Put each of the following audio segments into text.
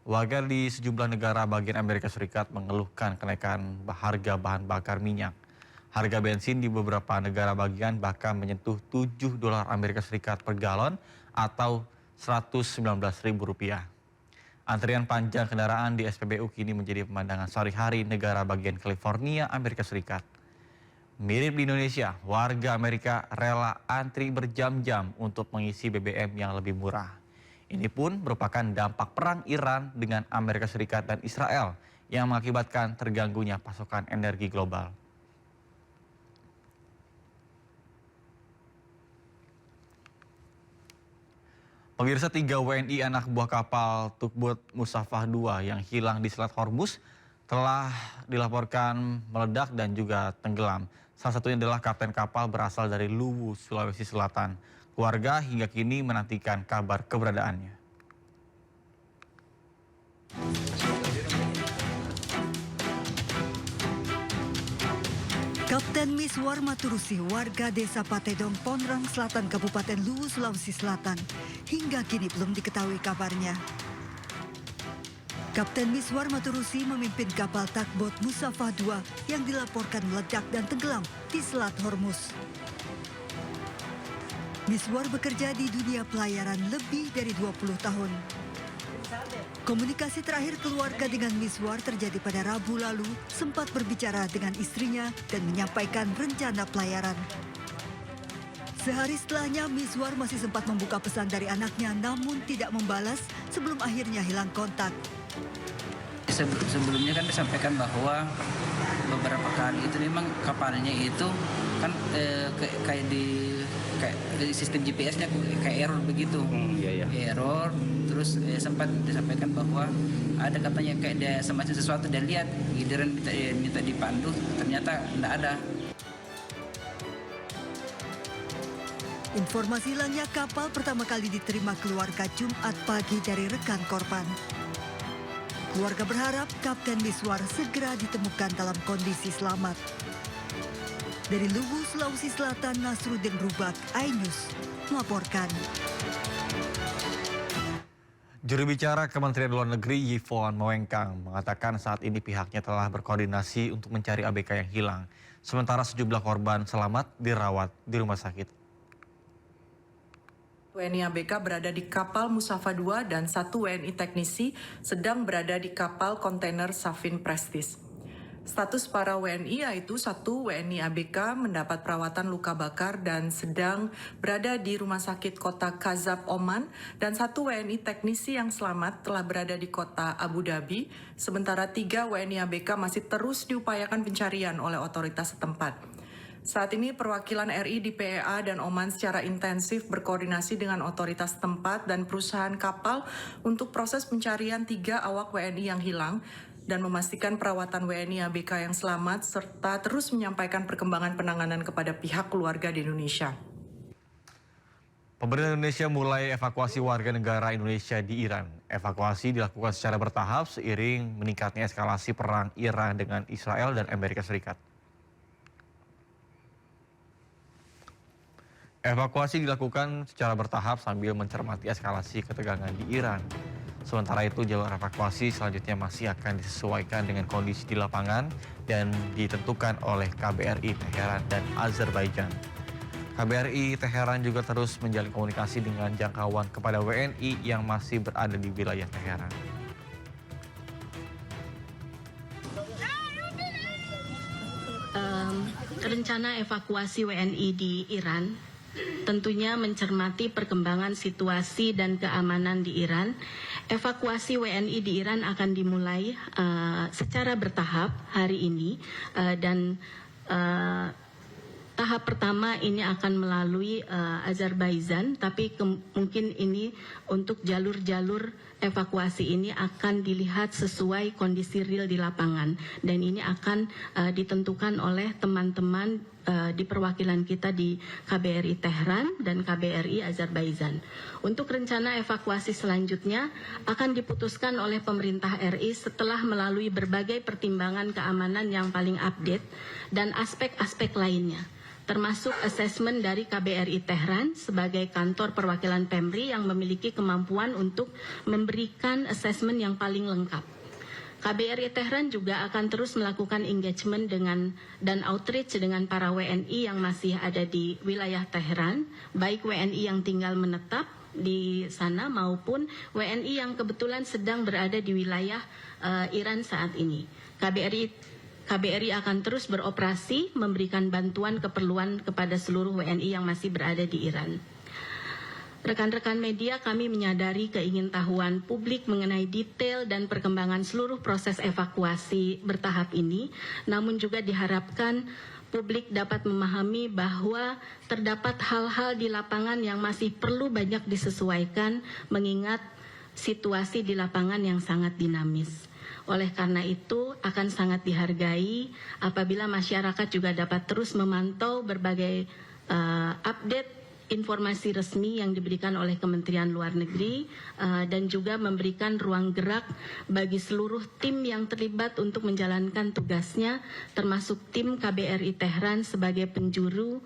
Warga di sejumlah negara bagian Amerika Serikat mengeluhkan kenaikan harga bahan bakar minyak. Harga bensin di beberapa negara bagian bahkan menyentuh 7 dolar Amerika Serikat per galon atau Rp119.000. Antrian panjang kendaraan di SPBU kini menjadi pemandangan sehari-hari negara bagian California, Amerika Serikat. Mirip di Indonesia, warga Amerika rela antri berjam-jam untuk mengisi BBM yang lebih murah. Ini pun merupakan dampak perang Iran dengan Amerika Serikat dan Israel yang mengakibatkan terganggunya pasokan energi global. Pemirsa, 3 WNI anak buah kapal Tugboat Musafah II yang hilang di Selat Hormuz telah dilaporkan meledak dan juga tenggelam. Salah satunya adalah kapten kapal berasal dari Luwu, Sulawesi Selatan. Keluarga hingga kini menantikan kabar keberadaannya. Kapten Miswar Maturusi, warga desa Patedong, Ponrang Selatan, Kabupaten Luwu, Sulawesi Selatan, hingga kini belum diketahui kabarnya. Kapten Miswar Maturusi memimpin kapal Tugboat Musafah II yang dilaporkan meledak dan tenggelam di Selat Hormuz. Miswar bekerja di dunia pelayaran lebih dari 20 tahun. Komunikasi terakhir keluarga dengan Miswar terjadi pada Rabu lalu, sempat berbicara dengan istrinya dan menyampaikan rencana pelayaran. Sehari setelahnya, Miswar masih sempat membuka pesan dari anaknya namun tidak membalas sebelum akhirnya hilang kontak. Sebelumnya kan disampaikan bahwa beberapa kali itu memang kapalnya itu kan kayak di sistem GPS-nya kayak error begitu. Error, terus sempat disampaikan bahwa ada katanya kayak dia semacam sesuatu dia lihat, giliran minta dipandu, ternyata tidak ada. Informasi hilangnya kapal pertama kali diterima keluarga Jumat pagi dari rekan korban. Keluarga berharap Kapten Miswar segera ditemukan dalam kondisi selamat. Dari Luwu, Sulawesi Selatan, Nasruddin Rubak, iNews melaporkan. Juru bicara Kementerian Luar Negeri Yvonne Moengkang mengatakan saat ini pihaknya telah berkoordinasi untuk mencari ABK yang hilang. Sementara sejumlah korban selamat dirawat di rumah sakit. WNI ABK berada di kapal Musafah II dan 1 WNI teknisi sedang berada di kapal kontainer Safin Prestige. Status para WNI yaitu 1 WNI ABK mendapat perawatan luka bakar dan sedang berada di Rumah Sakit Kota Kazab, Oman, dan 1 WNI teknisi yang selamat telah berada di Kota Abu Dhabi, sementara 3 WNI ABK masih terus diupayakan pencarian oleh otoritas setempat. Saat ini perwakilan RI di PEA dan Oman secara intensif berkoordinasi dengan otoritas tempat dan perusahaan kapal untuk proses pencarian 3 awak WNI yang hilang dan memastikan perawatan WNI ABK yang selamat serta terus menyampaikan perkembangan penanganan kepada pihak keluarga di Indonesia. Pemerintah Indonesia mulai evakuasi warga negara Indonesia di Iran. Evakuasi dilakukan secara bertahap seiring meningkatnya eskalasi perang Iran dengan Israel dan Amerika Serikat. Evakuasi dilakukan secara bertahap sambil mencermati eskalasi ketegangan di Iran. Sementara itu, jalur evakuasi selanjutnya masih akan disesuaikan dengan kondisi di lapangan dan ditentukan oleh KBRI Teheran dan Azerbaijan. KBRI Teheran juga terus menjalin komunikasi dengan jangkauan kepada WNI yang masih berada di wilayah Teheran. Rencana evakuasi WNI di Iran tentunya mencermati perkembangan situasi dan keamanan di Iran. Evakuasi WNI di Iran akan dimulai secara bertahap hari ini dan tahap pertama ini akan melalui Azerbaijan, tapi mungkin ini untuk jalur-jalur evakuasi ini akan dilihat sesuai kondisi real di lapangan dan ini akan ditentukan oleh teman-teman di perwakilan kita di KBRI Tehran dan KBRI Azerbaijan. Untuk rencana evakuasi selanjutnya akan diputuskan oleh pemerintah RI setelah melalui berbagai pertimbangan keamanan yang paling update dan aspek-aspek lainnya. termasuk asesmen dari KBRI Tehran sebagai kantor perwakilan Pemri yang memiliki kemampuan untuk memberikan asesmen yang paling lengkap. KBRI Tehran juga akan terus melakukan engagement dan outreach dengan para WNI yang masih ada di wilayah Tehran, baik WNI yang tinggal menetap di sana maupun WNI yang kebetulan sedang berada di wilayah Iran saat ini. KBRI akan terus beroperasi memberikan bantuan keperluan kepada seluruh WNI yang masih berada di Iran. Rekan-rekan media, kami menyadari keingintahuan publik mengenai detail dan perkembangan seluruh proses evakuasi bertahap ini, namun juga diharapkan publik dapat memahami bahwa terdapat hal-hal di lapangan yang masih perlu banyak disesuaikan mengingat situasi di lapangan yang sangat dinamis. Oleh karena itu, akan sangat dihargai apabila masyarakat juga dapat terus memantau berbagai update informasi resmi yang diberikan oleh Kementerian Luar Negeri dan juga memberikan ruang gerak bagi seluruh tim yang terlibat untuk menjalankan tugasnya, termasuk tim KBRI Tehran sebagai penjuru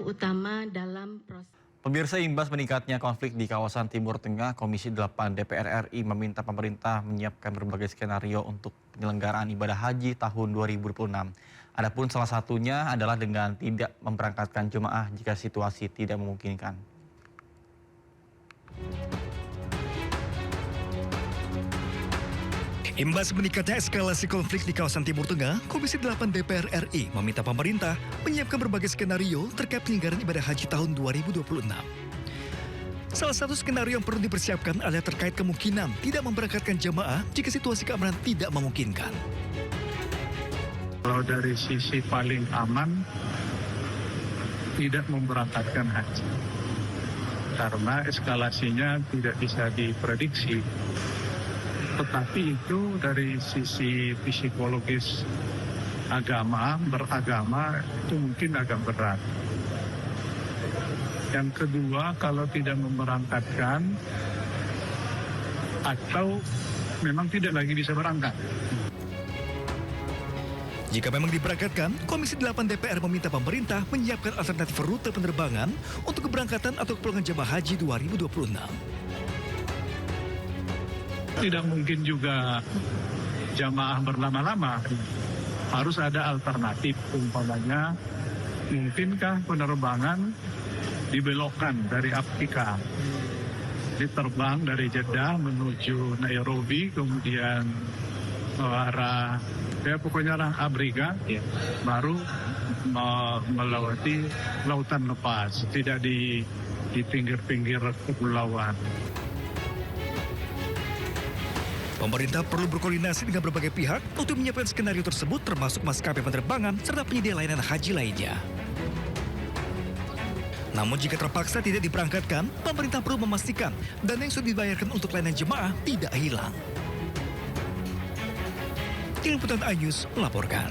utama dalam proses. Pemirsa, imbas meningkatnya konflik di kawasan Timur Tengah, Komisi 8 DPR RI meminta pemerintah menyiapkan berbagai skenario untuk penyelenggaraan ibadah haji tahun 2026. Adapun salah satunya adalah dengan tidak memberangkatkan jemaah jika situasi tidak memungkinkan. Imbas meningkatnya eskalasi konflik di kawasan Timur Tengah, Komisi 8 DPR RI meminta pemerintah menyiapkan berbagai skenario terkait penyelenggaraan ibadah haji tahun 2026. Salah satu skenario yang perlu dipersiapkan adalah terkait kemungkinan tidak memberangkatkan jemaah jika situasi keamanan tidak memungkinkan. Kalau dari sisi paling aman, tidak memberangkatkan haji. Karena eskalasinya tidak bisa diprediksi. Tetapi itu dari sisi psikologis beragama itu mungkin agak berat. Yang kedua, kalau tidak memberangkatkan atau memang tidak lagi bisa berangkat. Jika memang diberangkatkan, Komisi 8 DPR meminta pemerintah menyiapkan alternatif rute penerbangan untuk keberangkatan atau kepulangan jemaah haji 2026. Tidak mungkin juga jamaah berlama-lama. Harus ada alternatif, umpamanya mungkinkah penerbangan dibelokkan dari Afrika, diterbang dari Jeddah menuju Nairobi, kemudian arah pokoknya arah Afrika, baru melewati lautan lepas, tidak di pinggir-pinggir kepulauan. Pemerintah perlu berkoordinasi dengan berbagai pihak untuk menyiapkan skenario tersebut termasuk maskapai penerbangan serta penyedia layanan haji lainnya. Namun jika terpaksa tidak diberangkatkan, pemerintah perlu memastikan dana yang sudah dibayarkan untuk layanan jemaah tidak hilang. Tim Liputan iNews melaporkan.